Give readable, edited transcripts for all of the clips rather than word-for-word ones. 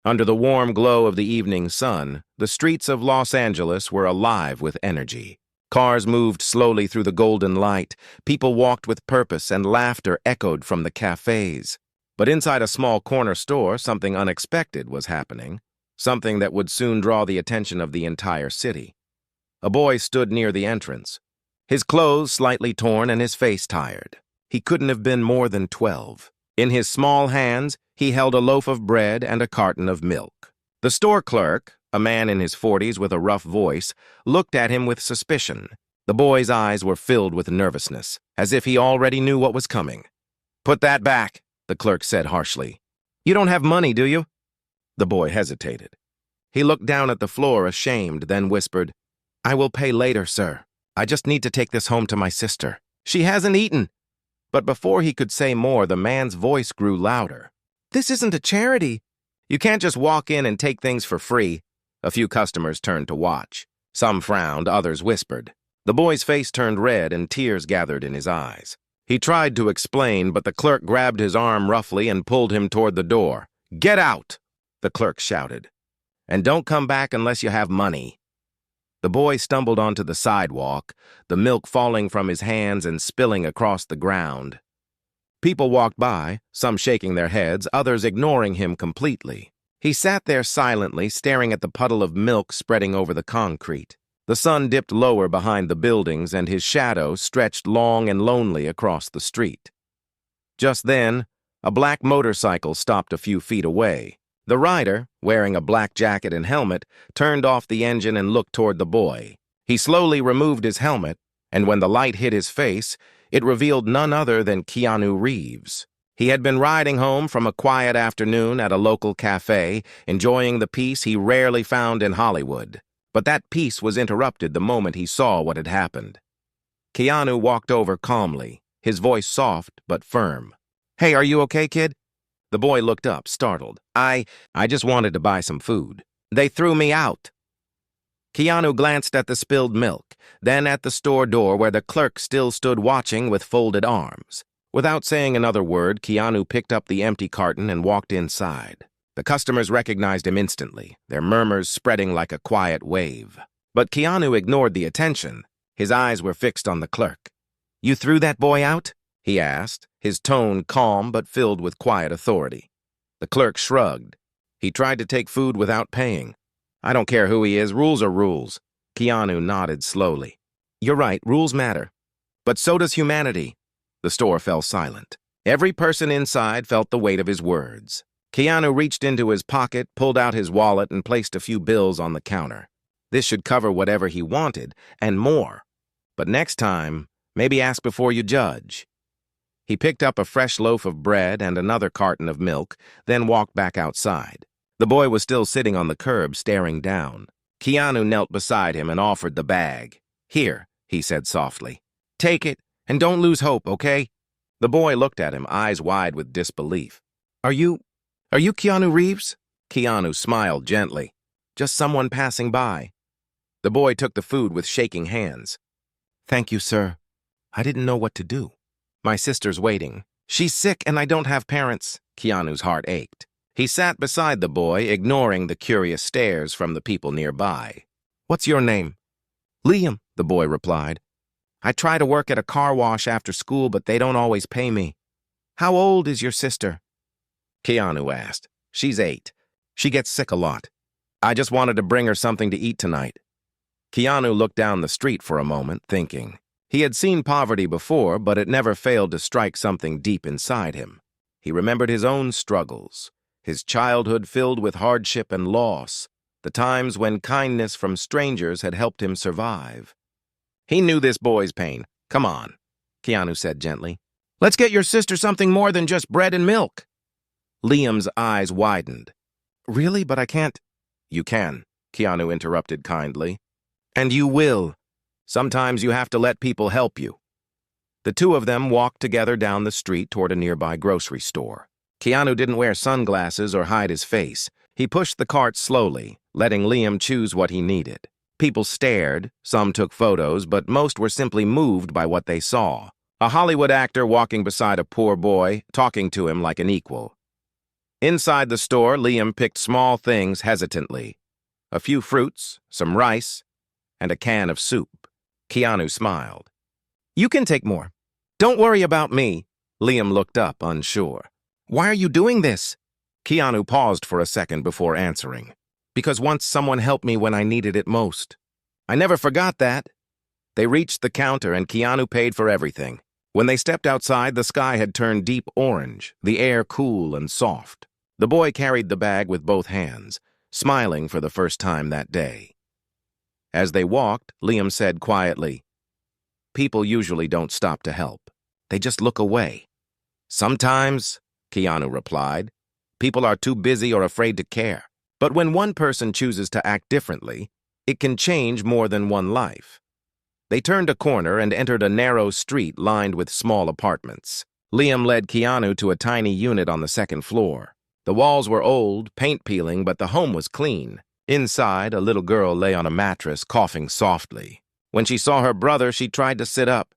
Under the warm glow of the evening sun, the streets of Los Angeles were alive with energy. Cars moved slowly through the golden light, people walked with purpose, and laughter echoed from the cafes. But inside a small corner store, something unexpected was happening, something that would soon draw the attention of the entire city. A boy stood near the entrance, his clothes slightly torn and his face tired. He couldn't have been more than 12. In his small hands, he held a loaf of bread and a carton of milk. The store clerk, a man in his 40s with a rough voice, looked at him with suspicion. The boy's eyes were filled with nervousness, as if he already knew what was coming. "Put that back," the clerk said harshly. "You don't have money, do you?" The boy hesitated. He looked down at the floor, ashamed, then whispered, "I will pay later, sir. I just need to take this home to my sister. She hasn't eaten." But before he could say more, the man's voice grew louder. "This isn't a charity. You can't just walk in and take things for free." A few customers turned to watch. Some frowned, others whispered. The boy's face turned red and tears gathered in his eyes. He tried to explain, but the clerk grabbed his arm roughly and pulled him toward the door. "Get out!" the clerk shouted. "And don't come back unless you have money." The boy stumbled onto the sidewalk, the milk falling from his hands and spilling across the ground. People walked by, some shaking their heads, others ignoring him completely. He sat there silently, staring at the puddle of milk spreading over the concrete. The sun dipped lower behind the buildings, and his shadow stretched long and lonely across the street. Just then, a black motorcycle stopped a few feet away. The rider, wearing a black jacket and helmet, turned off the engine and looked toward the boy. He slowly removed his helmet, and when the light hit his face, it revealed none other than Keanu Reeves. He had been riding home from a quiet afternoon at a local cafe, enjoying the peace he rarely found in Hollywood. But that peace was interrupted the moment he saw what had happened. Keanu walked over calmly, his voice soft but firm. "Hey, are you okay, kid?" The boy looked up, startled. I just wanted to buy some food. They threw me out." Keanu glanced at the spilled milk, then at the store door where the clerk still stood watching with folded arms. Without saying another word, Keanu picked up the empty carton and walked inside. The customers recognized him instantly, their murmurs spreading like a quiet wave. But Keanu ignored the attention. His eyes were fixed on the clerk. "You threw that boy out?" he asked, his tone calm but filled with quiet authority. The clerk shrugged. "He tried to take food without paying. I don't care who he is, rules are rules." Keanu nodded slowly. "You're right, rules matter. But so does humanity." The store fell silent. Every person inside felt the weight of his words. Keanu reached into his pocket, pulled out his wallet, and placed a few bills on the counter. This should cover whatever he wanted, and more. But next time, maybe ask before you judge. He picked up a fresh loaf of bread and another carton of milk, then walked back outside. The boy was still sitting on the curb, staring down. Keanu knelt beside him and offered the bag. "Here," he said softly. "Take it, and don't lose hope, okay?" The boy looked at him, eyes wide with disbelief. Are you Keanu Reeves?" Keanu smiled gently. "Just someone passing by." The boy took the food with shaking hands. "Thank you, sir. I didn't know what to do. My sister's waiting. She's sick and I don't have parents." Keanu's heart ached. He sat beside the boy, ignoring the curious stares from the people nearby. "What's your name?" "Liam," the boy replied. "I try to work at a car wash after school, but they don't always pay me." "How old is your sister?" Keanu asked. "She's 8. She gets sick a lot. I just wanted to bring her something to eat tonight." Keanu looked down the street for a moment, thinking. He had seen poverty before, but it never failed to strike something deep inside him. He remembered his own struggles, his childhood filled with hardship and loss, the times when kindness from strangers had helped him survive. He knew this boy's pain. "Come on," Keanu said gently. "Let's get your sister something more than just bread and milk." Liam's eyes widened. "Really? But I can't." "You can," Keanu interrupted kindly. "And you will. Sometimes you have to let people help you." The two of them walked together down the street toward a nearby grocery store. Keanu didn't wear sunglasses or hide his face. He pushed the cart slowly, letting Liam choose what he needed. People stared, some took photos, but most were simply moved by what they saw. A Hollywood actor walking beside a poor boy, talking to him like an equal. Inside the store, Liam picked small things hesitantly. A few fruits, some rice, and a can of soup. Keanu smiled. You can take more. Don't worry about me. Liam looked up, unsure. Why are you doing this? Keanu paused for a second before answering. Because once someone helped me when I needed it most. I never forgot that. They reached the counter and Keanu paid for everything. When they stepped outside, the sky had turned deep orange, the air cool and soft. The boy carried the bag with both hands, smiling for the first time that day. As they walked, Liam said quietly, People usually don't stop to help. They just look away. Sometimes, Keanu replied, people are too busy or afraid to care. But when one person chooses to act differently, it can change more than one life. They turned a corner and entered a narrow street lined with small apartments. Liam led Keanu to a tiny unit on the second floor. The walls were old, paint peeling, but the home was clean. Inside, a little girl lay on a mattress, coughing softly. When she saw her brother, she tried to sit up.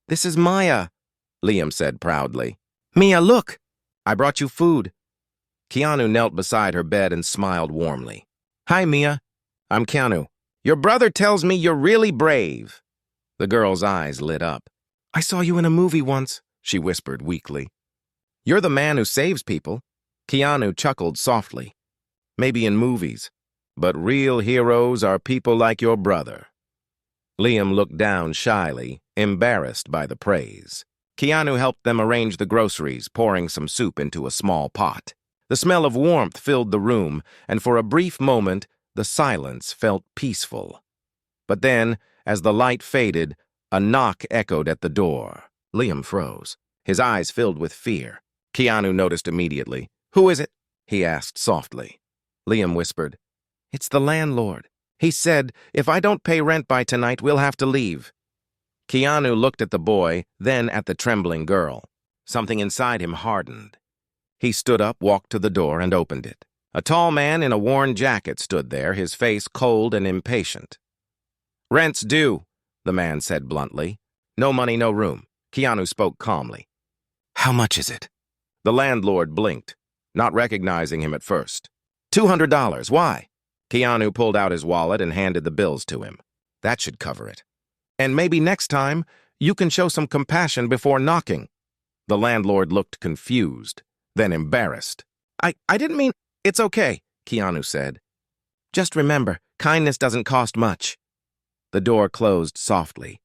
This is Maya, Liam said proudly. Mia, look! I brought you food. Keanu knelt beside her bed and smiled warmly. Hi, Mia. I'm Keanu. Your brother tells me you're really brave. The girl's eyes lit up. I saw you in a movie once, she whispered weakly. You're the man who saves people. Keanu chuckled softly. Maybe in movies, but real heroes are people like your brother. Liam looked down shyly, embarrassed by the praise. Keanu helped them arrange the groceries, pouring some soup into a small pot. The smell of warmth filled the room, and for a brief moment, the silence felt peaceful. But then, as the light faded, a knock echoed at the door. Liam froze. His eyes filled with fear. Keanu noticed immediately. Who is it? He asked softly. Liam whispered, It's the landlord. He said, if I don't pay rent by tonight, we'll have to leave. Keanu looked at the boy, then at the trembling girl. Something inside him hardened. He stood up, walked to the door, and opened it. A tall man in a worn jacket stood there, his face cold and impatient. Rent's due, the man said bluntly. No money, no room. Keanu spoke calmly. How much is it? The landlord blinked, not recognizing him at first. $200. Why? Keanu pulled out his wallet and handed the bills to him. That should cover it. And maybe next time, you can show some compassion before knocking. The landlord looked confused, then embarrassed. I didn't mean... It's okay, Keanu said. Just remember, kindness doesn't cost much. The door closed softly.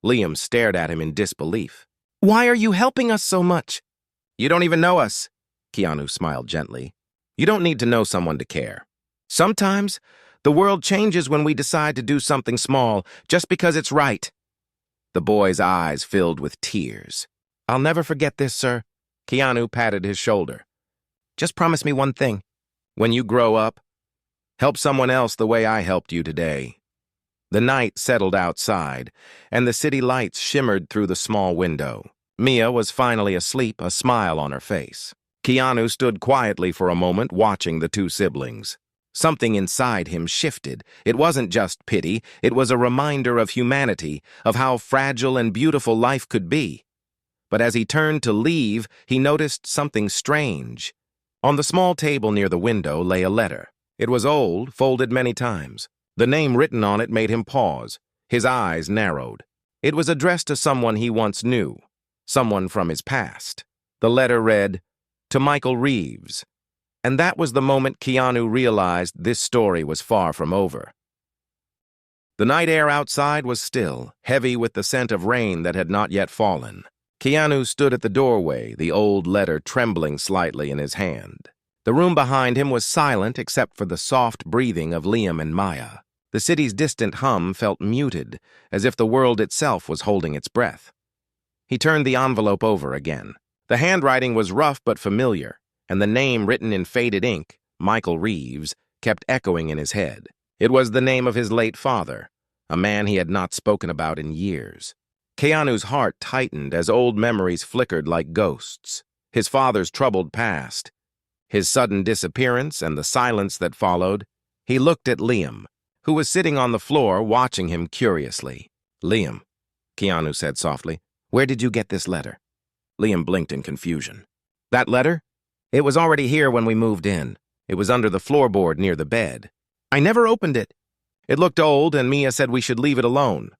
Liam stared at him in disbelief. Why are you helping us so much? You don't even know us, Keanu smiled gently. You don't need to know someone to care. Sometimes, the world changes when we decide to do something small just because it's right. The boy's eyes filled with tears. I'll never forget this, sir. Keanu patted his shoulder. Just promise me one thing. When you grow up, help someone else the way I helped you today. The night settled outside, and the city lights shimmered through the small window. Mia was finally asleep, a smile on her face. Keanu stood quietly for a moment, watching the two siblings. Something inside him shifted. It wasn't just pity, it was a reminder of humanity, of how fragile and beautiful life could be. But as he turned to leave, he noticed something strange. On the small table near the window lay a letter. It was old, folded many times. The name written on it made him pause. His eyes narrowed. It was addressed to someone he once knew, someone from his past. The letter read, To Michael Reeves. And that was the moment Keanu realized this story was far from over. The night air outside was still, heavy with the scent of rain that had not yet fallen. Keanu stood at the doorway, the old letter trembling slightly in his hand. The room behind him was silent except for the soft breathing of Liam and Maya. The city's distant hum felt muted, as if the world itself was holding its breath. He turned the envelope over again. The handwriting was rough but familiar, and the name written in faded ink, Michael Reeves, kept echoing in his head. It was the name of his late father, a man he had not spoken about in years. Keanu's heart tightened as old memories flickered like ghosts. His father's troubled past, his sudden disappearance, and the silence that followed. He looked at Liam, who was sitting on the floor watching him curiously. Liam, Keanu said softly, where did you get this letter? Liam blinked in confusion. That letter? It was already here when we moved in. It was under the floorboard near the bed. I never opened it. It looked old, and Mia said we should leave it alone.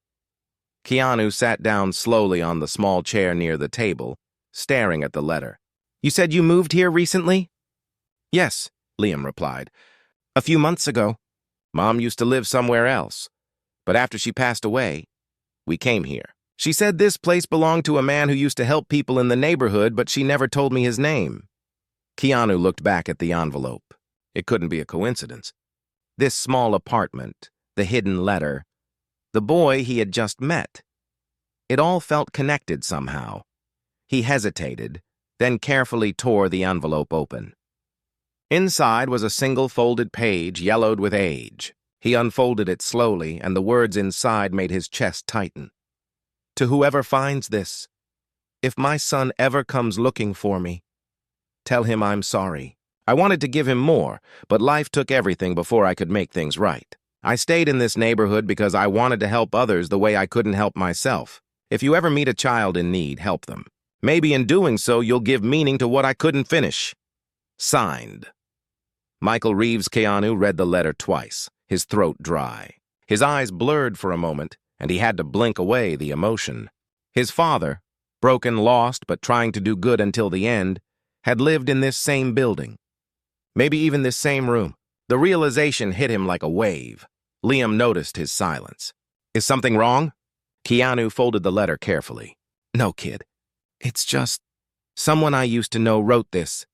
Keanu sat down slowly on the small chair near the table, staring at the letter. You said you moved here recently? Yes, Liam replied. A few months ago. Mom used to live somewhere else, but after she passed away, we came here. She said this place belonged to a man who used to help people in the neighborhood, but she never told me his name. Keanu looked back at the envelope. It couldn't be a coincidence. This small apartment, the hidden letter, the boy he had just met. It all felt connected somehow. He hesitated, then carefully tore the envelope open. Inside was a single folded page yellowed with age. He unfolded it slowly, and the words inside made his chest tighten. To whoever finds this, if my son ever comes looking for me, tell him I'm sorry. I wanted to give him more, but life took everything before I could make things right. I stayed in this neighborhood because I wanted to help others the way I couldn't help myself. If you ever meet a child in need, help them. Maybe in doing so, you'll give meaning to what I couldn't finish. Signed. Michael Reeves Keanu read the letter twice, his throat dry. His eyes blurred for a moment, and he had to blink away the emotion. His father, broken, lost, but trying to do good until the end, had lived in this same building. Maybe even this same room. The realization hit him like a wave. Liam noticed his silence. Is something wrong? Keanu folded the letter carefully. No, kid. It's just... Someone I used to know wrote this.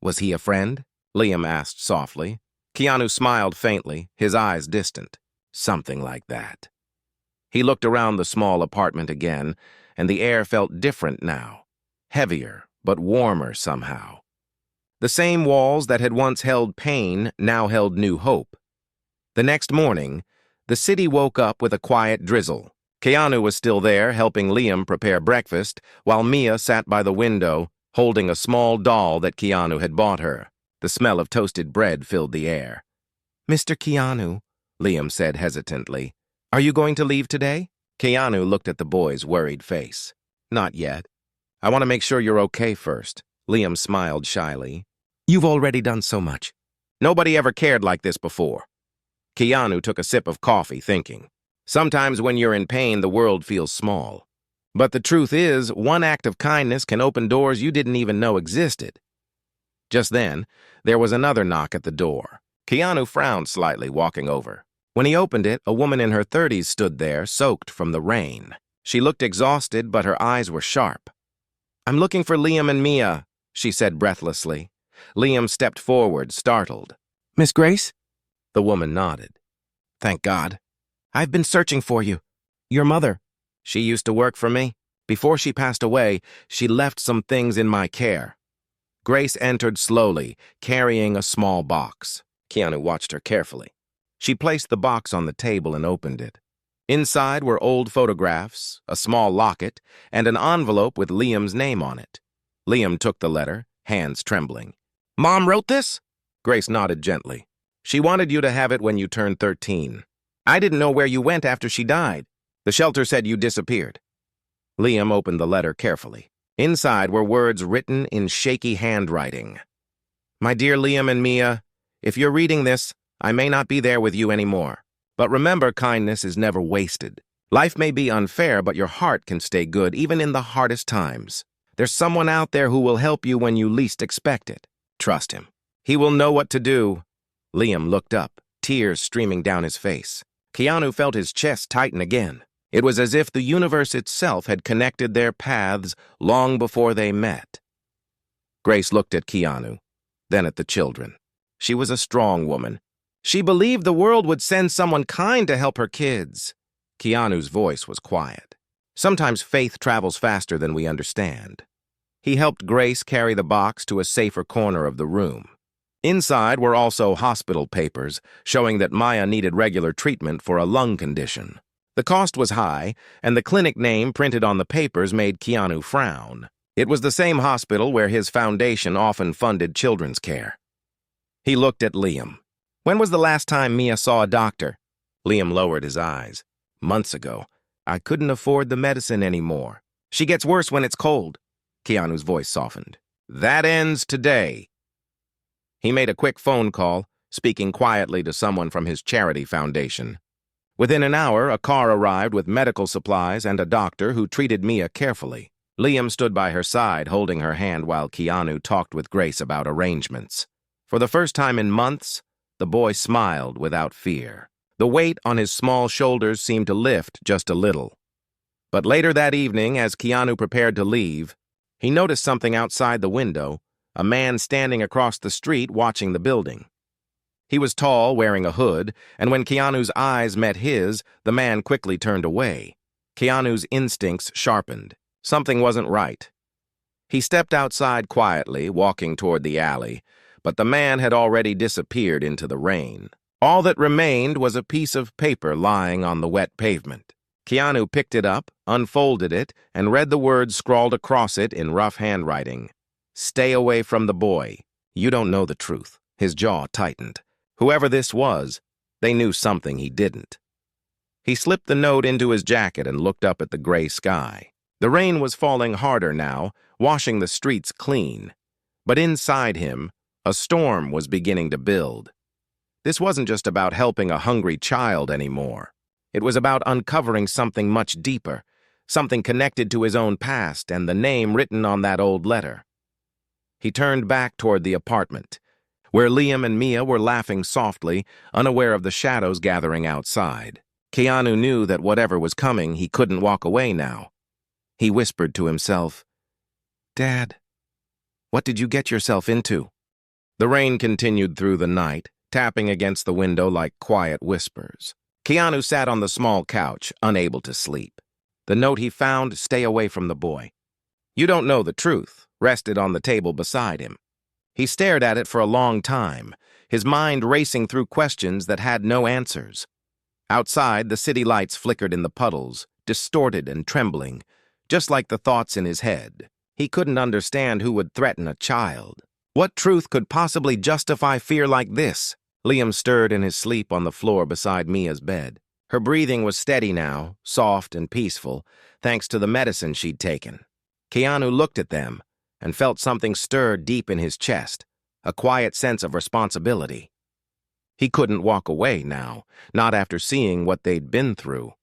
Was he a friend? Liam asked softly. Keanu smiled faintly, his eyes distant. Something like that. He looked around the small apartment again, and the air felt different now. Heavier, but warmer somehow. The same walls that had once held pain now held new hope. The next morning, the city woke up with a quiet drizzle. Keanu was still there, helping Liam prepare breakfast, while Mia sat by the window, holding a small doll that Keanu had bought her. The smell of toasted bread filled the air. Mr. Keanu, Liam said hesitantly, are you going to leave today? Keanu looked at the boy's worried face. Not yet. I want to make sure you're okay first. Liam smiled shyly. You've already done so much. Nobody ever cared like this before. Keanu took a sip of coffee, thinking. Sometimes when you're in pain, the world feels small. But the truth is, one act of kindness can open doors you didn't even know existed. Just then, there was another knock at the door. Keanu frowned slightly, walking over. When he opened it, a woman in her 30s stood there, soaked from the rain. She looked exhausted, but her eyes were sharp. I'm looking for Liam and Mia, she said breathlessly. Liam stepped forward, startled. Miss Grace? The woman nodded. Thank God. I've been searching for you. Your mother. She used to work for me. Before she passed away, she left some things in my care. Grace entered slowly, carrying a small box. Keanu watched her carefully. She placed the box on the table and opened it. Inside were old photographs, a small locket, and an envelope with Liam's name on it. Liam took the letter, hands trembling. Mom wrote this? Grace nodded gently. She wanted you to have it when you turned 13. I didn't know where you went after she died. The shelter said you disappeared. Liam opened the letter carefully. Inside were words written in shaky handwriting. My dear Liam and Mia, if you're reading this, I may not be there with you anymore. But remember, kindness is never wasted. Life may be unfair, but your heart can stay good even in the hardest times. There's someone out there who will help you when you least expect it. Trust him. He will know what to do. Liam looked up, tears streaming down his face. Keanu felt his chest tighten again. It was as if the universe itself had connected their paths long before they met. Grace looked at Keanu, then at the children. She was a strong woman. She believed the world would send someone kind to help her kids. Keanu's voice was quiet. Sometimes faith travels faster than we understand. He helped Grace carry the box to a safer corner of the room. Inside were also hospital papers showing that Maya needed regular treatment for a lung condition. The cost was high, and the clinic name printed on the papers made Keanu frown. It was the same hospital where his foundation often funded children's care. He looked at Liam. When was the last time Mia saw a doctor? Liam lowered his eyes. Months ago. I couldn't afford the medicine anymore. She gets worse when it's cold. Keanu's voice softened. That ends today. He made a quick phone call, speaking quietly to someone from his charity foundation. Within an hour, a car arrived with medical supplies and a doctor who treated Mia carefully. Liam stood by her side, holding her hand while Keanu talked with Grace about arrangements. For the first time in months, the boy smiled without fear. The weight on his small shoulders seemed to lift just a little. But later that evening, as Keanu prepared to leave, he noticed something outside the window, a man standing across the street watching the building. He was tall, wearing a hood, and when Keanu's eyes met his, the man quickly turned away. Keanu's instincts sharpened. Something wasn't right. He stepped outside quietly, walking toward the alley, but the man had already disappeared into the rain. All that remained was a piece of paper lying on the wet pavement. Keanu picked it up, unfolded it, and read the words scrawled across it in rough handwriting. "Stay away from the boy. You don't know the truth." His jaw tightened. Whoever this was, they knew something he didn't. He slipped the note into his jacket and looked up at the gray sky. The rain was falling harder now, washing the streets clean. But inside him, a storm was beginning to build. This wasn't just about helping a hungry child anymore. It was about uncovering something much deeper, something connected to his own past and the name written on that old letter. He turned back toward the apartment, where Liam and Mia were laughing softly, unaware of the shadows gathering outside. Keanu knew that whatever was coming, he couldn't walk away now. He whispered to himself, "Dad, what did you get yourself into?" The rain continued through the night, tapping against the window like quiet whispers. Keanu sat on the small couch, unable to sleep. The note he found, "Stay away from the boy. You don't know the truth," rested on the table beside him. He stared at it for a long time, his mind racing through questions that had no answers. Outside, the city lights flickered in the puddles, distorted and trembling, just like the thoughts in his head. He couldn't understand who would threaten a child. What truth could possibly justify fear like this? Liam stirred in his sleep on the floor beside Mia's bed. Her breathing was steady now, soft and peaceful, thanks to the medicine she'd taken. Keanu looked at them and felt something stir deep in his chest, a quiet sense of responsibility. He couldn't walk away now, not after seeing what they'd been through.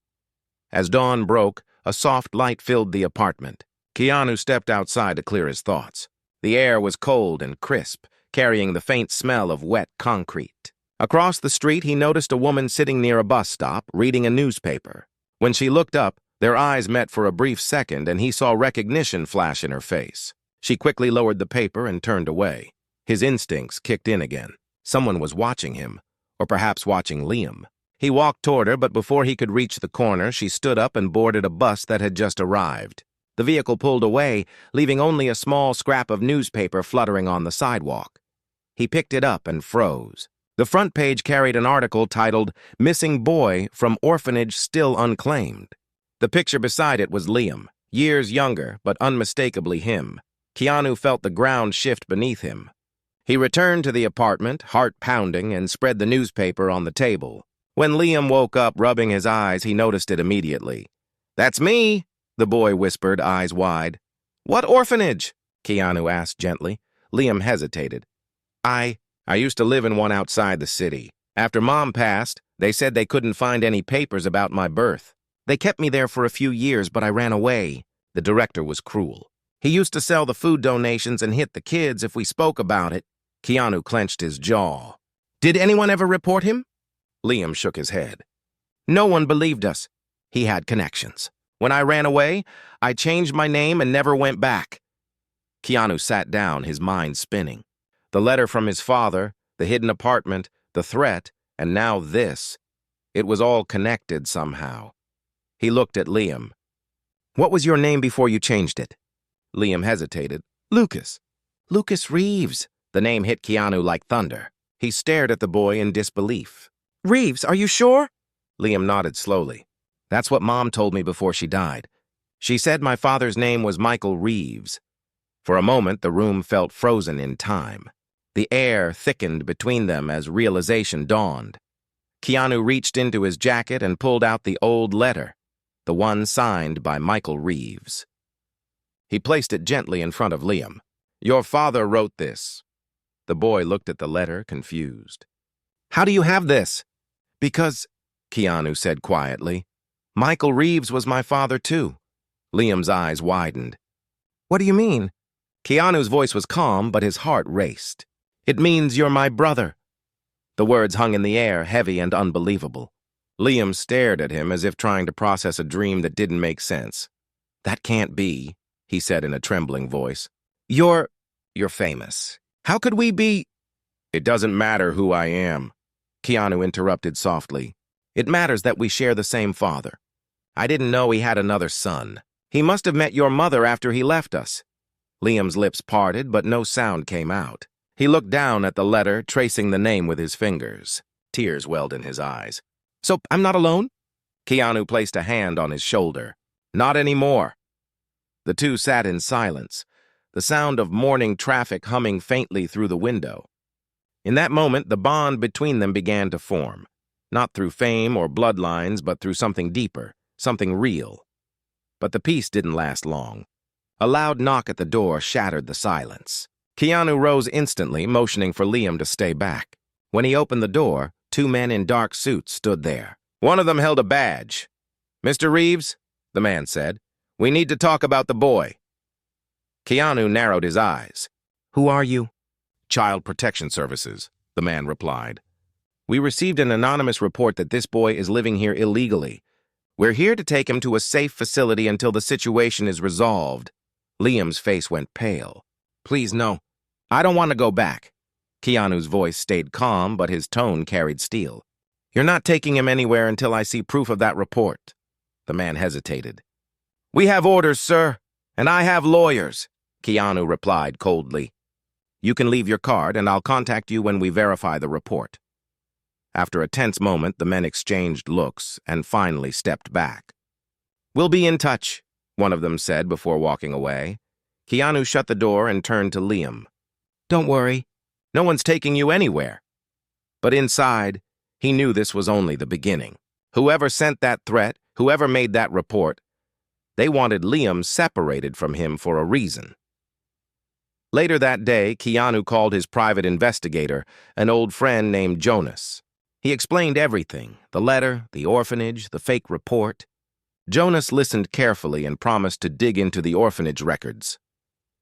As dawn broke, a soft light filled the apartment. Keanu stepped outside to clear his thoughts. The air was cold and crisp, carrying the faint smell of wet concrete. Across the street, he noticed a woman sitting near a bus stop, reading a newspaper. When she looked up, their eyes met for a brief second, and he saw recognition flash in her face. She quickly lowered the paper and turned away. His instincts kicked in again. Someone was watching him, or perhaps watching Liam. He walked toward her, but before he could reach the corner, she stood up and boarded a bus that had just arrived. The vehicle pulled away, leaving only a small scrap of newspaper fluttering on the sidewalk. He picked it up and froze. The front page carried an article titled, "Missing Boy from Orphanage Still Unclaimed." The picture beside it was Liam, years younger, but unmistakably him. Keanu felt the ground shift beneath him. He returned to the apartment, heart pounding, and spread the newspaper on the table. When Liam woke up, rubbing his eyes, he noticed it immediately. "That's me," the boy whispered, eyes wide. "What orphanage?" Keanu asked gently. Liam hesitated. I used to live in one outside the city. After Mom passed, they said they couldn't find any papers about my birth. They kept me there for a few years, but I ran away." The director was cruel. "He used to sell the food donations and hit the kids if we spoke about it." Keanu clenched his jaw. "Did anyone ever report him?" Liam shook his head. "No one believed us. He had connections. When I ran away, I changed my name and never went back." Keanu sat down, his mind spinning. The letter from his father, the hidden apartment, the threat, and now this. It was all connected somehow. He looked at Liam. "What was your name before you changed it?" Liam hesitated. "Lucas." "Lucas Reeves." The name hit Keanu like thunder. He stared at the boy in disbelief. "Reeves, are you sure?" Liam nodded slowly. "That's what Mom told me before she died. She said my father's name was Michael Reeves." For a moment, the room felt frozen in time. The air thickened between them as realization dawned. Keanu reached into his jacket and pulled out the old letter, the one signed by Michael Reeves. He placed it gently in front of Liam. "Your father wrote this. The boy looked at the letter, confused. "How do you have this?" "Because," Keanu said quietly, "Michael Reeves was my father too." Liam's eyes widened. "What do you mean?" Keanu's voice was calm, but his heart raced. "It means you're my brother." The words hung in the air, heavy and unbelievable. Liam stared at him as if trying to process a dream that didn't make sense. "That can't be," he said in a trembling voice. You're famous. How could we be—" "It doesn't matter who I am," Keanu interrupted softly. "It matters that we share the same father. I didn't know he had another son. He must have met your mother after he left us." Liam's lips parted, but no sound came out. He looked down at the letter, tracing the name with his fingers. Tears welled in his eyes. "So I'm not alone?" Keanu placed a hand on his shoulder. "Not anymore." The two sat in silence, the sound of morning traffic humming faintly through the window. In that moment, the bond between them began to form, not through fame or bloodlines, but through something deeper, something real. But the peace didn't last long. A loud knock at the door shattered the silence. Keanu rose instantly, motioning for Liam to stay back. When he opened the door, two men in dark suits stood there. One of them held a badge. "Mr. Reeves," the man said, "we need to talk about the boy." Keanu narrowed his eyes. "Who are you?" "Child Protection Services," the man replied. "We received an anonymous report that this boy is living here illegally. We're here to take him to a safe facility until the situation is resolved." Liam's face went pale. "Please, no. I don't want to go back." Keanu's voice stayed calm, but his tone carried steel. "You're not taking him anywhere until I see proof of that report." The man hesitated. "We have orders, sir, and I have lawyers," Keanu replied coldly. "You can leave your card, and I'll contact you when we verify the report." After a tense moment, the men exchanged looks and finally stepped back. "We'll be in touch," one of them said before walking away. Keanu shut the door and turned to Liam. "Don't worry. No one's taking you anywhere." But inside, he knew this was only the beginning. Whoever sent that threat, whoever made that report, they wanted Liam separated from him for a reason. Later that day, Keanu called his private investigator, an old friend named Jonas. He explained everything, the letter, the orphanage, the fake report. Jonas listened carefully and promised to dig into the orphanage records.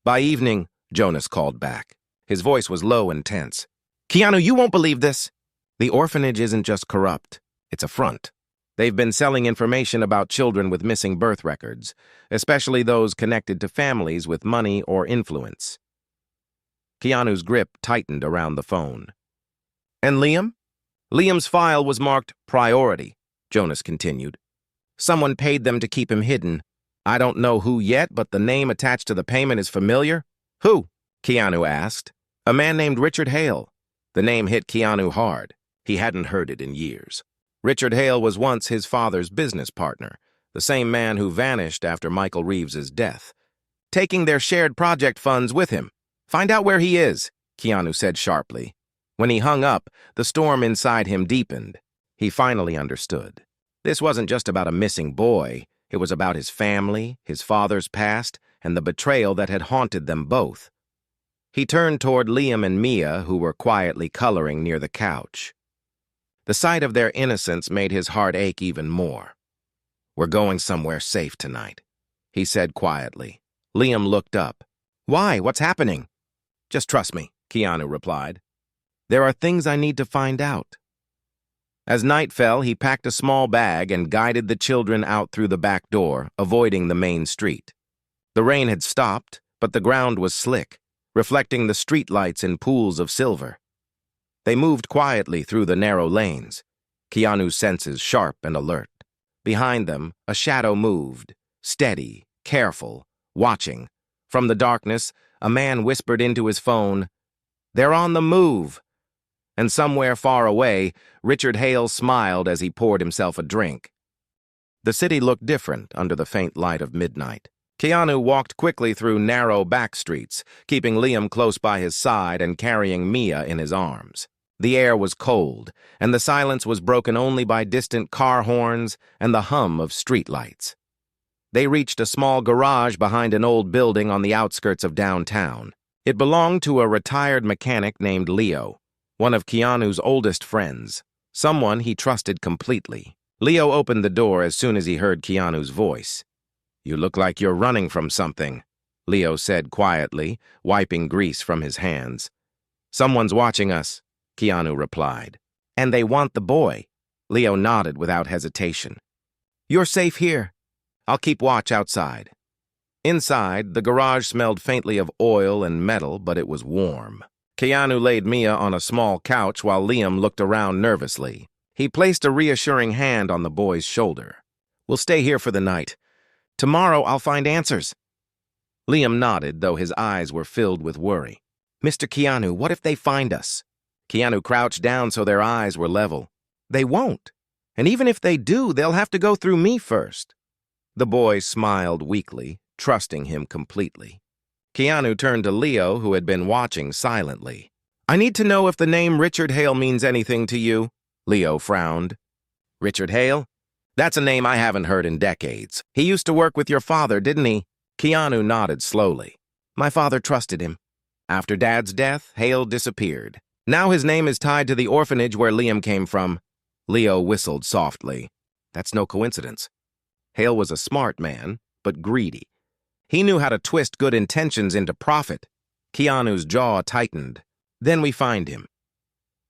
By evening, Jonas called back. His voice was low and tense. "Keanu, you won't believe this. The orphanage isn't just corrupt, it's a front. They've been selling information about children with missing birth records, especially those connected to families with money or influence." Keanu's grip tightened around the phone. "And Liam?" "Liam's file was marked priority," Jonas continued. "Someone paid them to keep him hidden. I don't know who yet, but the name attached to the payment is familiar." "Who?" Keanu asked. "A man named Richard Hale." The name hit Keanu hard. He hadn't heard it in years. Richard Hale was once his father's business partner, the same man who vanished after Michael Reeves's death, taking their shared project funds with him. "Find out where he is," Keanu said sharply. When he hung up, the storm inside him deepened. He finally understood. This wasn't just about a missing boy. It was about his family, his father's past, and the betrayal that had haunted them both. He turned toward Liam and Mia, who were quietly coloring near the couch. The sight of their innocence made his heart ache even more. "We're going somewhere safe tonight," he said quietly. Liam looked up. "Why? What's happening?" "Just trust me," Keanu replied. "There are things I need to find out." As night fell, he packed a small bag and guided the children out through the back door, avoiding the main street. The rain had stopped, but the ground was slick, reflecting the streetlights in pools of silver. They moved quietly through the narrow lanes, Keanu's senses sharp and alert. Behind them, a shadow moved, steady, careful, watching. From the darkness, a man whispered into his phone, "They're on the move." And somewhere far away, Richard Hale smiled as he poured himself a drink. The city looked different under the faint light of midnight. Keanu walked quickly through narrow back streets, keeping Liam close by his side and carrying Mia in his arms. The air was cold, and the silence was broken only by distant car horns and the hum of streetlights. They reached a small garage behind an old building on the outskirts of downtown. It belonged to a retired mechanic named Leo, one of Keanu's oldest friends, someone he trusted completely. Leo opened the door as soon as he heard Keanu's voice. "You look like you're running from something," Leo said quietly, wiping grease from his hands. "Someone's watching us," Keanu replied. "And they want the boy." Leo nodded without hesitation. "You're safe here. I'll keep watch outside." Inside, the garage smelled faintly of oil and metal, but it was warm. Keanu laid Mia on a small couch while Liam looked around nervously. He placed a reassuring hand on the boy's shoulder. "We'll stay here for the night. Tomorrow I'll find answers." Liam nodded, though his eyes were filled with worry. "Mr. Keanu, what if they find us?" Keanu crouched down so their eyes were level. "They won't. And even if they do, they'll have to go through me first." The boy smiled weakly, trusting him completely. Keanu turned to Leo, who had been watching silently. "I need to know if the name Richard Hale means anything to you." Leo frowned. "Richard Hale? That's a name I haven't heard in decades. He used to work with your father, didn't he?" Keanu nodded slowly. "My father trusted him. After Dad's death, Hale disappeared. Now his name is tied to the orphanage where Liam came from." Leo whistled softly. "That's no coincidence. Hale was a smart man, but greedy. He knew how to twist good intentions into profit." Keanu's jaw tightened. "Then we find him."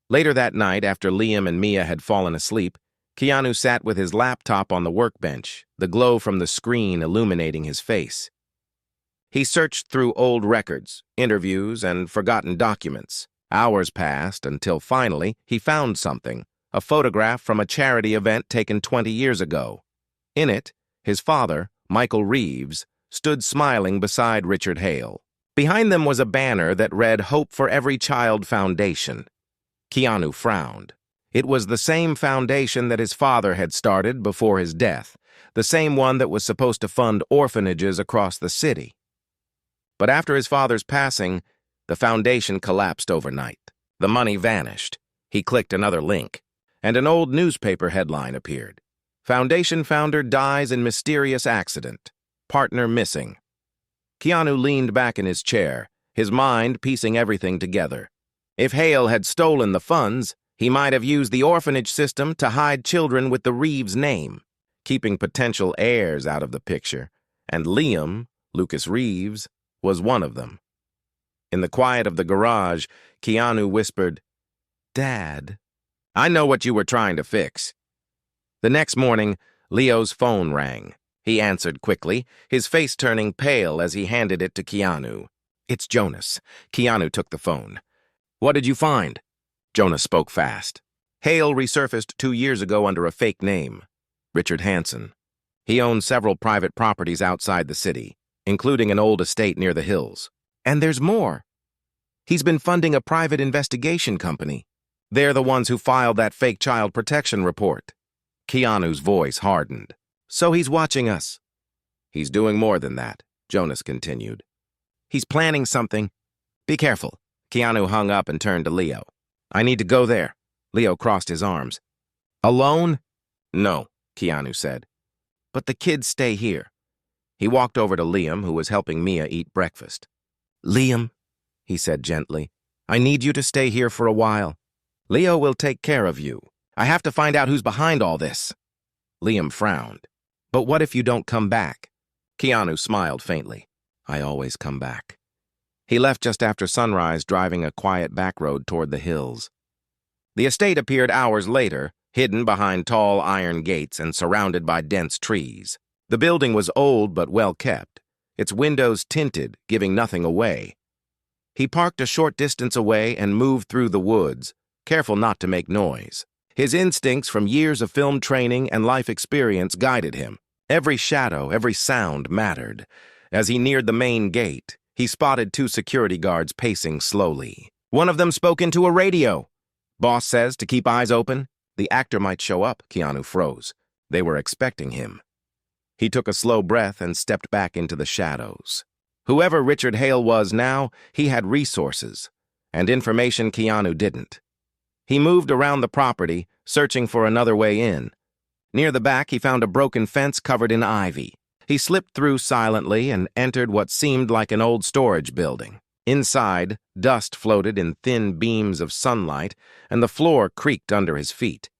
Later that night, after Liam and Mia had fallen asleep, Keanu sat with his laptop on the workbench, the glow from the screen illuminating his face. He searched through old records, interviews, and forgotten documents. Hours passed until finally he found something, a photograph from a charity event taken 20 years ago. In it, his father, Michael Reeves, stood smiling beside Richard Hale. Behind them was a banner that read "Hope for Every Child Foundation." Keanu frowned. It was the same foundation that his father had started before his death, the same one that was supposed to fund orphanages across the city. But after his father's passing, the foundation collapsed overnight. The money vanished. He clicked another link, and an old newspaper headline appeared. "Foundation founder dies in mysterious accident. Partner missing." Keanu leaned back in his chair, his mind piecing everything together. If Hale had stolen the funds, he might have used the orphanage system to hide children with the Reeves name, keeping potential heirs out of the picture, and Liam, Lucas Reeves, was one of them. In the quiet of the garage, Keanu whispered, "Dad, I know what you were trying to fix." The next morning, Leo's phone rang. He answered quickly, his face turning pale as he handed it to Keanu. "It's Jonas." Keanu took the phone. "What did you find?" Jonas spoke fast. "Hale resurfaced 2 years ago under a fake name, Richard Hansen. He owns several private properties outside the city, including an old estate near the hills. And there's more. He's been funding a private investigation company. They're the ones who filed that fake child protection report." Keanu's voice hardened. "So he's watching us." "He's doing more than that," Jonas continued. "He's planning something. Be careful." Keanu hung up and turned to Leo. "I need to go there." Leo crossed his arms. "Alone?" "No," Keanu said. "But the kids stay here." He walked over to Liam, who was helping Mia eat breakfast. "Liam," he said gently, "I need you to stay here for a while. Leo will take care of you. I have to find out who's behind all this." Liam frowned. "But what if you don't come back?" Keanu smiled faintly. "I always come back." He left just after sunrise, driving a quiet back road toward the hills. The estate appeared hours later, hidden behind tall iron gates and surrounded by dense trees. The building was old but well kept, its windows tinted, giving nothing away. He parked a short distance away and moved through the woods, careful not to make noise. His instincts from years of film training and life experience guided him. Every shadow, every sound mattered. As he neared the main gate, he spotted 2 security guards pacing slowly. One of them spoke into a radio. "Boss says to keep eyes open." The actor might show up. Keanu froze. They were expecting him. He took a slow breath and stepped back into the shadows. Whoever Richard Hale was now, he had resources, and information Keanu didn't. He moved around the property, searching for another way in. Near the back, he found a broken fence covered in ivy. He slipped through silently and entered what seemed like an old storage building. Inside, dust floated in thin beams of sunlight, and the floor creaked under his feet.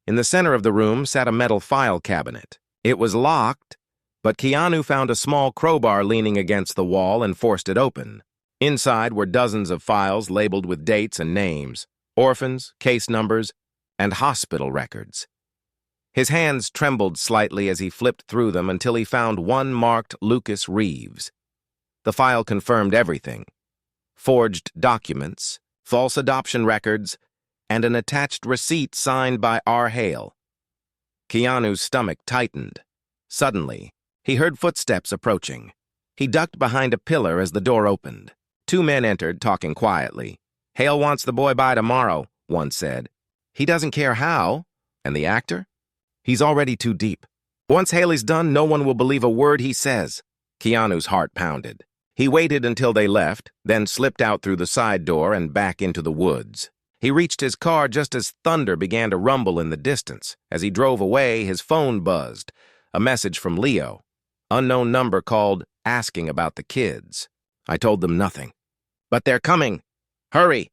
In the center of the room sat a metal file cabinet. It was locked, but Keanu found a small crowbar leaning against the wall and forced it open. Inside were dozens of files labeled with dates and names, orphans, case numbers, and hospital records. His hands trembled slightly as he flipped through them until he found one marked Lucas Reeves. The file confirmed everything: forged documents, false adoption records, and an attached receipt signed by R. Hale. Keanu's stomach tightened. Suddenly, he heard footsteps approaching. He ducked behind a pillar as the door opened. Two men entered, talking quietly. "Hale wants the boy by tomorrow," one said. "He doesn't care how." "And the actor?" "He's already too deep. Once Haley's done, no one will believe a word he says." Keanu's heart pounded. He waited until they left, then slipped out through the side door and back into the woods. He reached his car just as thunder began to rumble in the distance. As he drove away, his phone buzzed. A message from Leo. Unknown number called, asking about the kids. "I told them nothing." "But they're coming. Hurry!"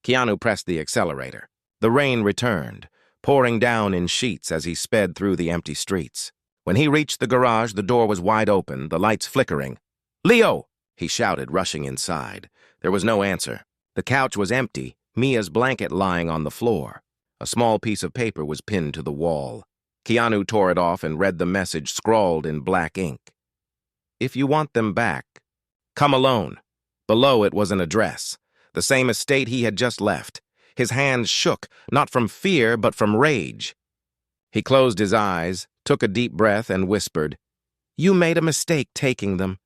Keanu pressed the accelerator. The rain returned, pouring down in sheets as he sped through the empty streets. When he reached the garage, the door was wide open, the lights flickering. "Leo!" he shouted, rushing inside. There was no answer. The couch was empty, Mia's blanket lying on the floor. A small piece of paper was pinned to the wall. Keanu tore it off and read the message scrawled in black ink. "If you want them back, come alone." Below it was an address, the same estate he had just left. His hands shook, not from fear, but from rage. He closed his eyes, took a deep breath, and whispered, "You made a mistake taking them."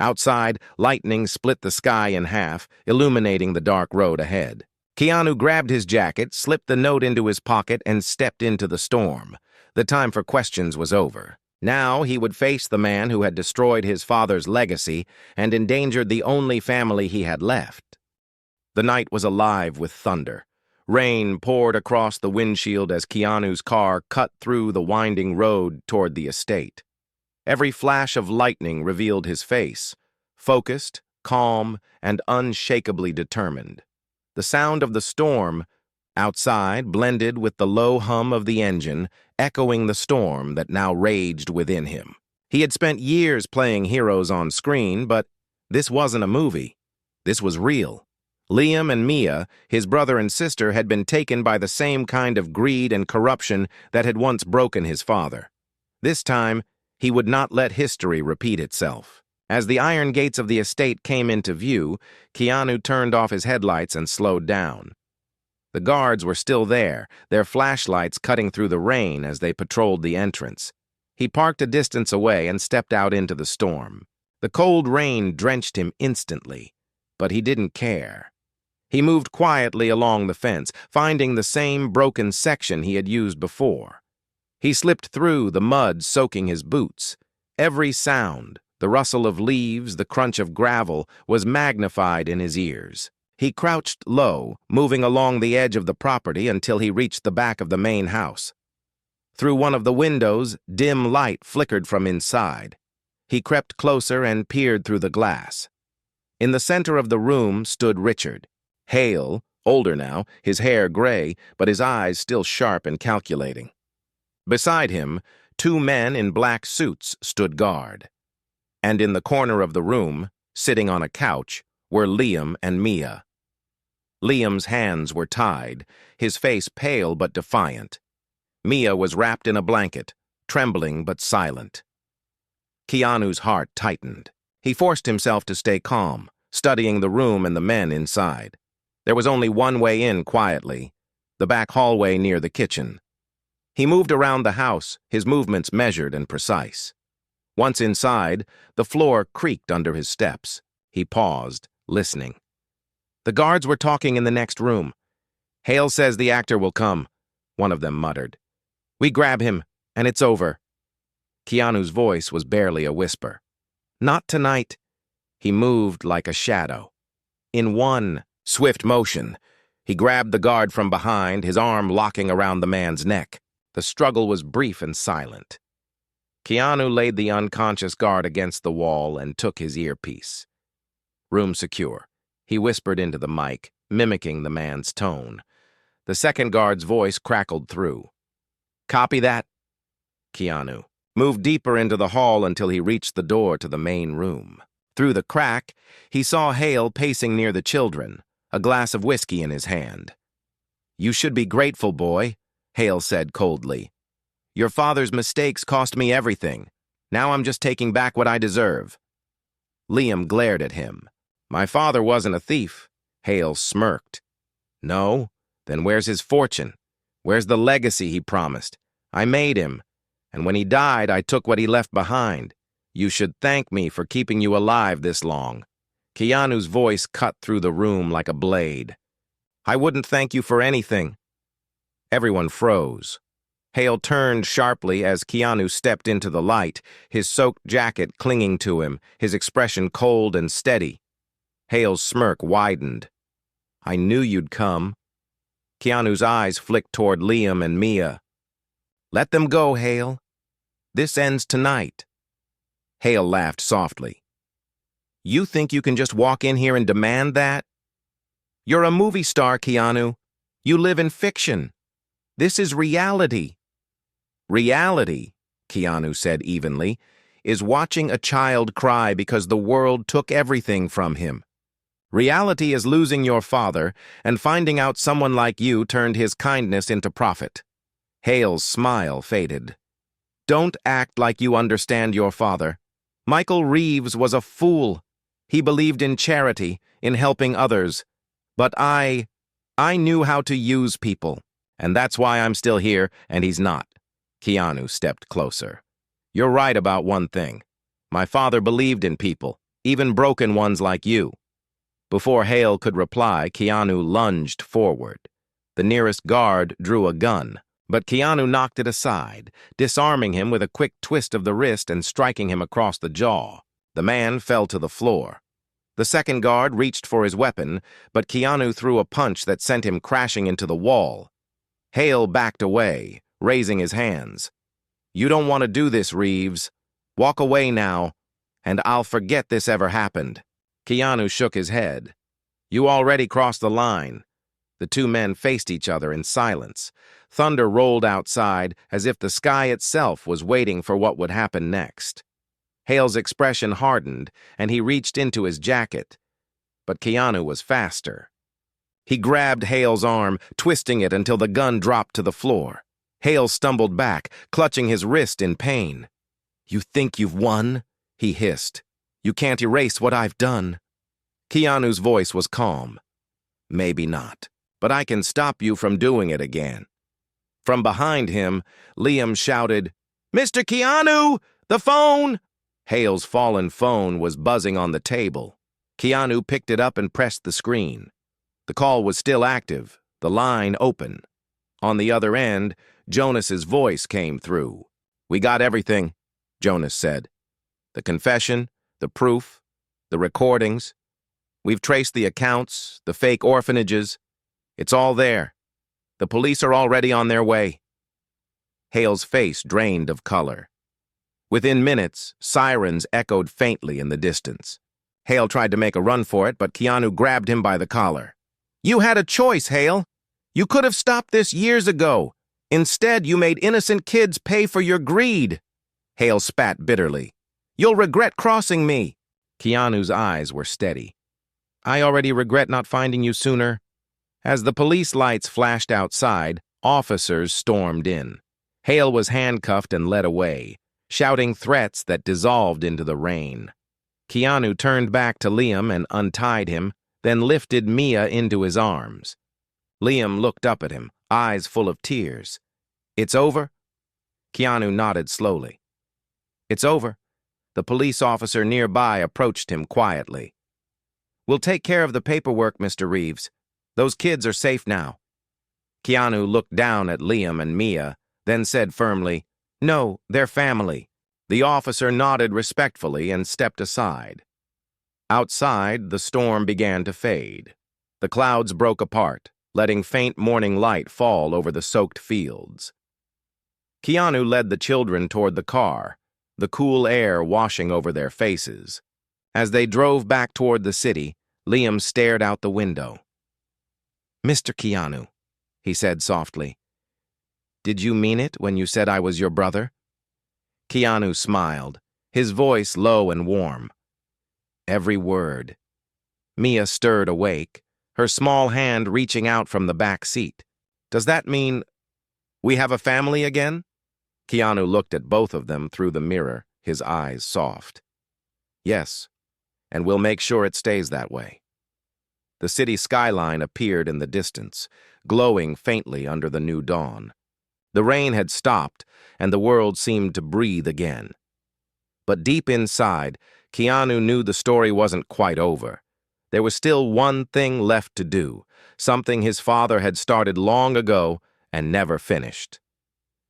Outside, lightning split the sky in half, illuminating the dark road ahead. Keanu grabbed his jacket, slipped the note into his pocket, and stepped into the storm. The time for questions was over. Now he would face the man who had destroyed his father's legacy and endangered the only family he had left. The night was alive with thunder. Rain poured across the windshield as Keanu's car cut through the winding road toward the estate. Every flash of lightning revealed his face, focused, calm, and unshakably determined. The sound of the storm outside blended with the low hum of the engine, echoing the storm that now raged within him. He had spent years playing heroes on screen, but this wasn't a movie. This was real. Liam and Mia, his brother and sister, had been taken by the same kind of greed and corruption that had once broken his father. This time, he would not let history repeat itself. As the iron gates of the estate came into view, Keanu turned off his headlights and slowed down. The guards were still there, their flashlights cutting through the rain as they patrolled the entrance. He parked a distance away and stepped out into the storm. The cold rain drenched him instantly, but he didn't care. He moved quietly along the fence, finding the same broken section he had used before. He slipped through, the mud soaking his boots. Every sound, the rustle of leaves, the crunch of gravel, was magnified in his ears. He crouched low, moving along the edge of the property until he reached the back of the main house. Through one of the windows, dim light flickered from inside. He crept closer and peered through the glass. In the center of the room stood Richard. Hale, older now, his hair gray, but his eyes still sharp and calculating. Beside him, two men in black suits stood guard. And in the corner of the room, sitting on a couch, were Liam and Mia. Liam's hands were tied, his face pale but defiant. Mia was wrapped in a blanket, trembling but silent. Keanu's heart tightened. He forced himself to stay calm, studying the room and the men inside. There was only one way in quietly, the back hallway near the kitchen. He moved around the house, his movements measured and precise. Once inside, the floor creaked under his steps. He paused, listening. The guards were talking in the next room. "Hale says the actor will come," one of them muttered. "We grab him, and it's over." Keanu's voice was barely a whisper. "Not tonight." He moved like a shadow. In one swift motion, he grabbed the guard from behind, his arm locking around the man's neck. The struggle was brief and silent. Keanu laid the unconscious guard against the wall and took his earpiece. Room secure. He whispered into the mic, mimicking the man's tone. The second guard's voice crackled through. Copy that? Keanu moved deeper into the hall until he reached the door to the main room. Through the crack, he saw Hale pacing near the children, a glass of whiskey in his hand. You should be grateful, boy, Hale said coldly. Your father's mistakes cost me everything. Now I'm just taking back what I deserve. Liam glared at him. My father wasn't a thief. Hale smirked. No? Then where's his fortune? Where's the legacy he promised? I made him, and when he died, I took what he left behind. You should thank me for keeping you alive this long. Keanu's voice cut through the room like a blade. I wouldn't thank you for anything. Everyone froze. Hale turned sharply as Keanu stepped into the light, his soaked jacket clinging to him, his expression cold and steady. Hale's smirk widened. I knew you'd come. Keanu's eyes flicked toward Liam and Mia. Let them go, Hale. This ends tonight. Hale laughed softly. You think you can just walk in here and demand that? You're a movie star, Keanu. You live in fiction. This is reality. Reality, Keanu said evenly, is watching a child cry because the world took everything from him. Reality is losing your father and finding out someone like you turned his kindness into profit. Hale's smile faded. Don't act like you understand your father. Michael Reeves was a fool. He believed in charity, in helping others. But I knew how to use people, and that's why I'm still here and he's not. Keanu stepped closer. You're right about one thing. My father believed in people, even broken ones like you. Before Hale could reply, Keanu lunged forward. The nearest guard drew a gun, but Keanu knocked it aside, disarming him with a quick twist of the wrist and striking him across the jaw. The man fell to the floor. The second guard reached for his weapon, but Keanu threw a punch that sent him crashing into the wall. Hale backed away, raising his hands. You don't want to do this, Reeves. Walk away now, and I'll forget this ever happened. Keanu shook his head. You already crossed the line. The two men faced each other in silence. Thunder rolled outside as if the sky itself was waiting for what would happen next. Hale's expression hardened, and he reached into his jacket. But Keanu was faster. He grabbed Hale's arm, twisting it until the gun dropped to the floor. Hale stumbled back, clutching his wrist in pain. You think you've won? He hissed. You can't erase what I've done. Keanu's voice was calm. Maybe not, but I can stop you from doing it again. From behind him, Liam shouted, Mr. Keanu, the phone! Hale's fallen phone was buzzing on the table. Keanu picked it up and pressed the screen. The call was still active, the line open. On the other end, Jonas's voice came through. We got everything, Jonas said. The confession, the proof, the recordings. We've traced the accounts, the fake orphanages. It's all there. The police are already on their way. Hale's face drained of color. Within minutes, sirens echoed faintly in the distance. Hale tried to make a run for it, but Keanu grabbed him by the collar. You had a choice, Hale. You could have stopped this years ago. Instead, you made innocent kids pay for your greed. Hale spat bitterly. You'll regret crossing me. Keanu's eyes were steady. I already regret not finding you sooner. As the police lights flashed outside, officers stormed in. Hale was handcuffed and led away, shouting threats that dissolved into the rain. Keanu turned back to Liam and untied him, then lifted Mia into his arms. Liam looked up at him, eyes full of tears. It's over? Keanu nodded slowly. It's over. The police officer nearby approached him quietly. We'll take care of the paperwork, Mr. Reeves. Those kids are safe now. Keanu looked down at Liam and Mia, then said firmly, No, they're family. The officer nodded respectfully and stepped aside. Outside, the storm began to fade. The clouds broke apart, letting faint morning light fall over the soaked fields. Keanu led the children toward the car, the cool air washing over their faces. As they drove back toward the city, Liam stared out the window. "Mr. Keanu," he said softly, "did you mean it when you said I was your brother?" Keanu smiled, his voice low and warm. "Every word." Mia stirred awake, her small hand reaching out from the back seat. "Does that mean we have a family again?" Keanu looked at both of them through the mirror, his eyes soft. "Yes, and we'll make sure it stays that way." The city skyline appeared in the distance, glowing faintly under the new dawn. The rain had stopped, and the world seemed to breathe again. But deep inside, Keanu knew the story wasn't quite over. There was still one thing left to do, something his father had started long ago and never finished.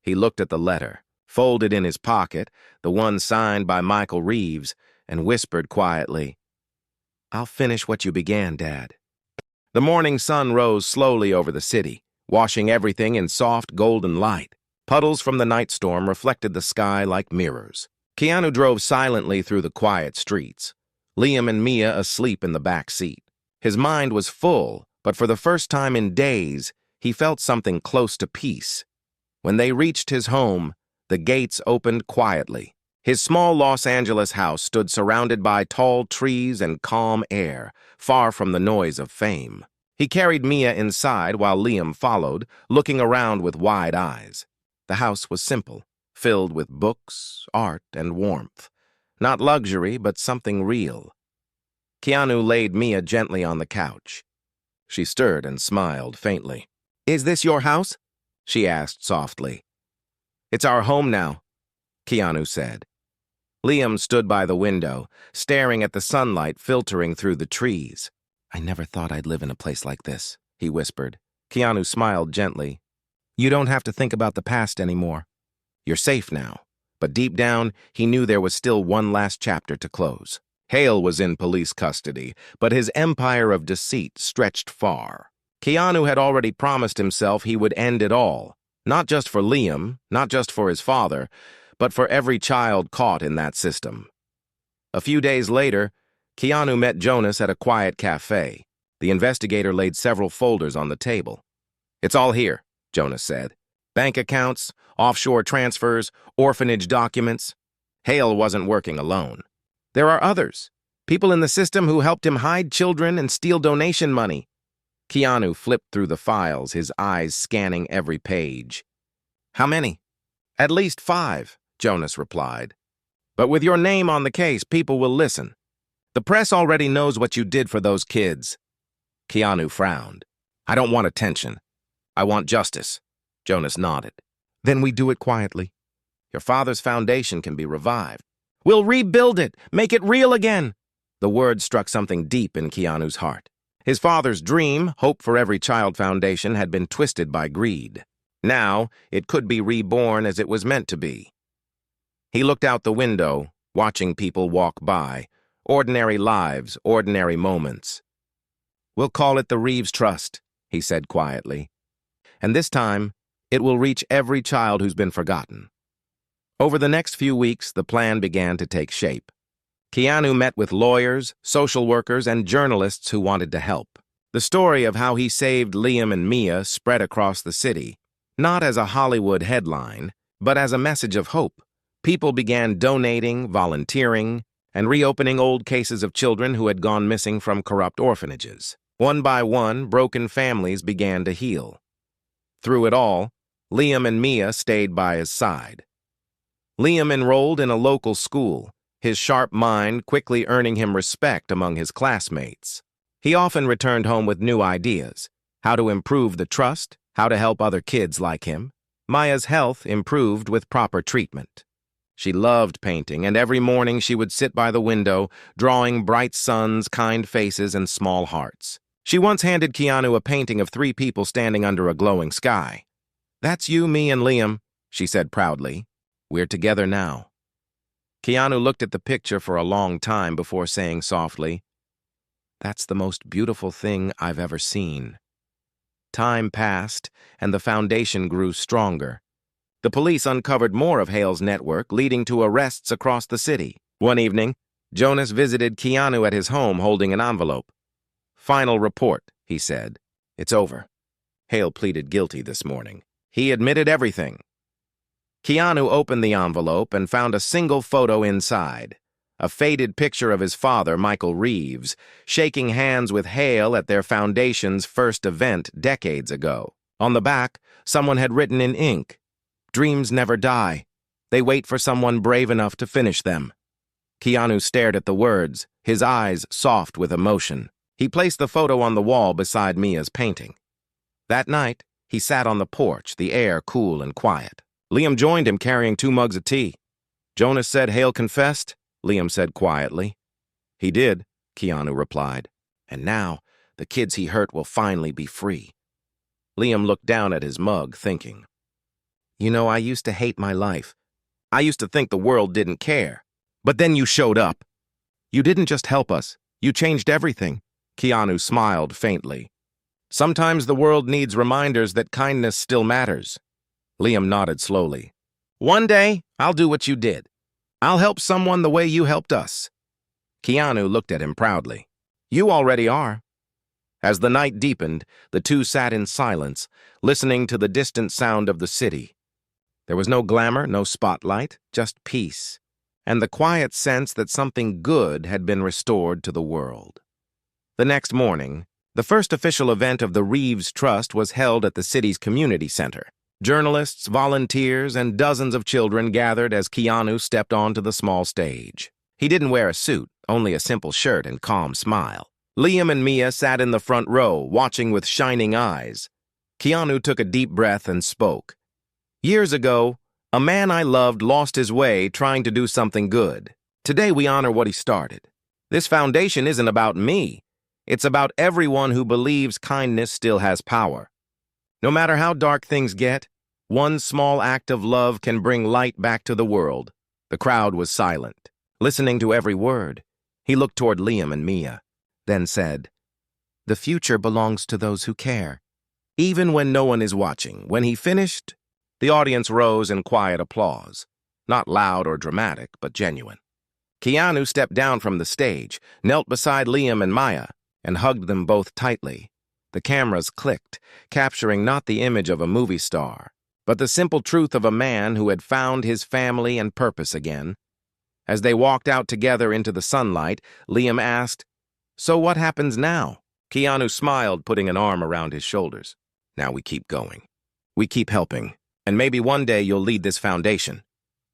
He looked at the letter, folded in his pocket, the one signed by Michael Reeves, and whispered quietly, "I'll finish what you began, Dad." The morning sun rose slowly over the city, washing everything in soft golden light. Puddles from the night storm reflected the sky like mirrors. Keanu drove silently through the quiet streets, Liam and Mia asleep in the back seat. His mind was full, but for the first time in days, he felt something close to peace. When they reached his home, the gates opened quietly. His small Los Angeles house stood surrounded by tall trees and calm air, far from the noise of fame. He carried Mia inside while Liam followed, looking around with wide eyes. The house was simple, filled with books, art, and warmth. Not luxury, but something real. Keanu laid Mia gently on the couch. She stirred and smiled faintly. "Is this your house?" she asked softly. "It's our home now," Keanu said. Liam stood by the window, staring at the sunlight filtering through the trees. "I never thought I'd live in a place like this," he whispered. Keanu smiled gently. "You don't have to think about the past anymore. You're safe now." But deep down, he knew there was still one last chapter to close. Hale was in police custody, but his empire of deceit stretched far. Keanu had already promised himself he would end it all, not just for Liam, not just for his father, but for every child caught in that system. A few days later, Keanu met Jonas at a quiet cafe. The investigator laid several folders on the table. "It's all here," Jonas said. "Bank accounts, offshore transfers, orphanage documents." Hale wasn't working alone. "There are others, people in the system who helped him hide children and steal donation money." Keanu flipped through the files, his eyes scanning every page. "How many?" "At least 5, Jonas replied. "But with your name on the case, people will listen. The press already knows what you did for those kids." Keanu frowned. "I don't want attention. I want justice." Jonas nodded. "Then we do it quietly. Your father's foundation can be revived. We'll rebuild it, make it real again." The word struck something deep in Keanu's heart. His father's dream, Hope for Every Child Foundation, had been twisted by greed. Now, it could be reborn as it was meant to be. He looked out the window, watching people walk by. Ordinary lives, ordinary moments. "We'll call it the Reeves Trust," he said quietly. "And this time, it will reach every child who's been forgotten." Over the next few weeks, the plan began to take shape. Keanu met with lawyers, social workers, and journalists who wanted to help. The story of how he saved Liam and Mia spread across the city, not as a Hollywood headline, but as a message of hope. People began donating, volunteering, and reopening old cases of children who had gone missing from corrupt orphanages. One by one, broken families began to heal. Through it all, Liam and Mia stayed by his side. Liam enrolled in a local school, his sharp mind quickly earning him respect among his classmates. He often returned home with new ideas, how to improve the trust, how to help other kids like him. Maya's health improved with proper treatment. She loved painting, and every morning she would sit by the window, drawing bright suns, kind faces, and small hearts. She once handed Keanu a painting of 3 people standing under a glowing sky. "That's you, me, and Liam," she said proudly. "We're together now." Keanu looked at the picture for a long time before saying softly, "That's the most beautiful thing I've ever seen." Time passed, and the foundation grew stronger. The police uncovered more of Hale's network, leading to arrests across the city. One evening, Jonas visited Keanu at his home holding an envelope. "Final report," he said. "It's over." Hale pleaded guilty this morning. He admitted everything. Keanu opened the envelope and found a single photo inside. A faded picture of his father, Michael Reeves, shaking hands with Hale at their foundation's first event decades ago. On the back, someone had written in ink, "Dreams never die. They wait for someone brave enough to finish them." Keanu stared at the words, his eyes soft with emotion. He placed the photo on the wall beside Mia's painting. That night, he sat on the porch, the air cool and quiet. Liam joined him carrying 2 mugs of tea. "Jonas said Hale confessed?" Liam said quietly. "He did," Keanu replied. "And now, the kids he hurt will finally be free." Liam looked down at his mug, thinking. "You know, I used to hate my life. I used to think the world didn't care. But then you showed up. You didn't just help us. You changed everything." Keanu smiled faintly. "Sometimes the world needs reminders that kindness still matters." Liam nodded slowly. "One day, I'll do what you did. I'll help someone the way you helped us." Keanu looked at him proudly. "You already are." As the night deepened, the two sat in silence, listening to the distant sound of the city. There was no glamour, no spotlight, just peace, and the quiet sense that something good had been restored to the world. The next morning, the first official event of the Reeves Trust was held at the city's community center. Journalists, volunteers, and dozens of children gathered as Keanu stepped onto the small stage. He didn't wear a suit, only a simple shirt and calm smile. Liam and Mia sat in the front row, watching with shining eyes. Keanu took a deep breath and spoke. "Years ago, a man I loved lost his way trying to do something good. Today we honor what he started. This foundation isn't about me. It's about everyone who believes kindness still has power. No matter how dark things get, one small act of love can bring light back to the world." The crowd was silent, listening to every word. He looked toward Liam and Mia, then said, "The future belongs to those who care, even when no one is watching." When he finished, the audience rose in quiet applause, not loud or dramatic, but genuine. Keanu stepped down from the stage, knelt beside Liam and Maya, and hugged them both tightly. The cameras clicked, capturing not the image of a movie star, but the simple truth of a man who had found his family and purpose again. As they walked out together into the sunlight, Liam asked, "So what happens now?" Keanu smiled, putting an arm around his shoulders. "Now we keep going. We keep helping, and maybe one day you'll lead this foundation."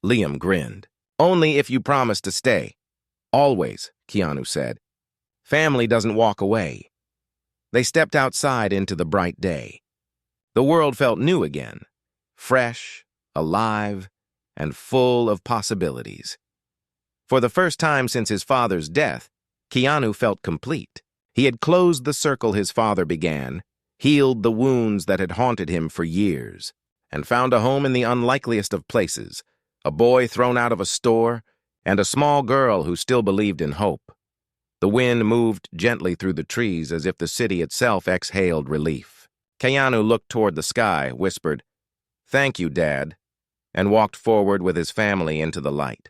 Liam grinned. "Only if you promise to stay." "Always," Keanu said. "Family doesn't walk away." They stepped outside into the bright day. The world felt new again, fresh, alive, and full of possibilities. For the first time since his father's death, Keanu felt complete. He had closed the circle his father began, healed the wounds that had haunted him for years, and found a home in the unlikeliest of places, a boy thrown out of a store, and a small girl who still believed in hope. The wind moved gently through the trees as if the city itself exhaled relief. Keanu looked toward the sky, whispered, "Thank you, Dad," and walked forward with his family into the light.